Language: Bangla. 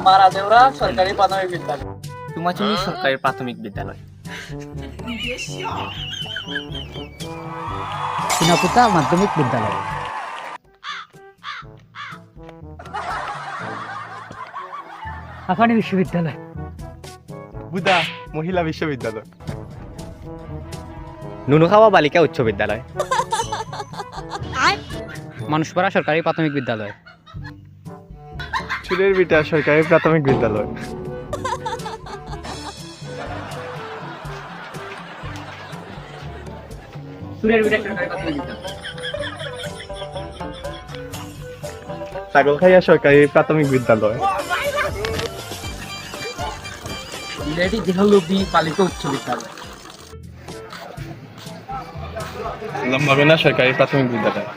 মারাদেওরা সরকারি প্রাথমিক বিদ্যালয়। তুমাচুনি সরকারি প্রাথমিক বিদ্যালয়। সিনাপুতা মাধ্যমিক বিদ্যালয়। আফানি বিশ্ববিদ্যালয়। বুদা মহিলা বিশ্ববিদ্যালয়। নুনুখাওয়া বালিকা উচ্চ বিদ্যালয়। মানুষপাড়া সরকারি প্রাথমিক বিদ্যালয়। চুলের বিটা সরকারি প্রাথমিক বিদ্যালয়। ছাগলখাইয়া সরকারি প্রাথমিক বিদ্যালয়। লেডি জিহলুবি বালিকা উচ্চ বিদ্যালয়। লম্বাবেনা সরকারি প্রাথমিক বিদ্যালয়।